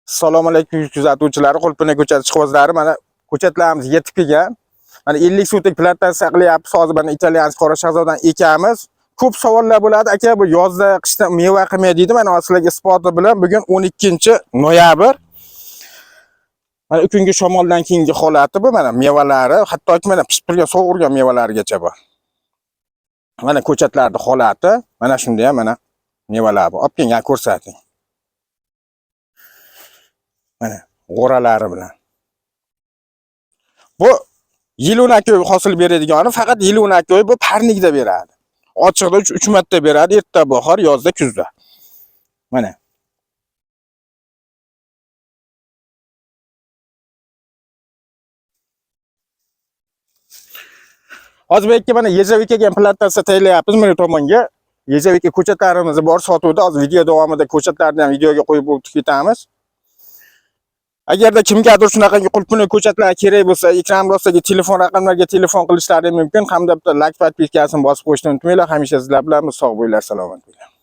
Assalomu alaykum kuzatuvchilar, qo'lpina ko'chati ishqibozlari. Mana ko'chatlarimiz yetib kelgan. Mana 50 sotik plantatsiya qilyapmiz. Hozir mana italyansk qora shahzodan ekamiz. Ko'p savollar bo'ladi. Aka, bu yozda, qishda meva qilmaydi deydi. Mana sizlarga isboti bilan bugun 12-noyabr. Mana kungi shamoldan keyingi holati bu. Mana mevalari, hattoki mana pishib turgan, sovurilgan mevalargacha bor. Mana ko'chatlarning holati, mana shunday ham mana mevalar bor. Olib kelgan ko'rsating. Mana g'oralari bilan. Bu yil-o'nako'y hosil beradigan, faqat yil-o'nako'y bu parnikda beradi. Ochiqda 3 marta beradi, erta bahor, yozda kuzda. Mana. Hozir bu mana Yejavikaga plantatsiya tayyorlayapmiz mana tomonga. Yejavika ko'chatlarimiz bor sotuvda. Hozir video davomida ko'chatlarni ham videoga qo'yib o'tib ketamiz. Agarda kimgadir shunaqangi qulpini ko'chatlar kerak bo'lsa, ekran rostidagi telefon raqamlariga telefon qilishlari mumkin. Hamda bitta like, podpiskasini bosib qo'yishni unutmanglar. Hamisha sizlar bilan sog' bo'linglar, salomat bo'linglar.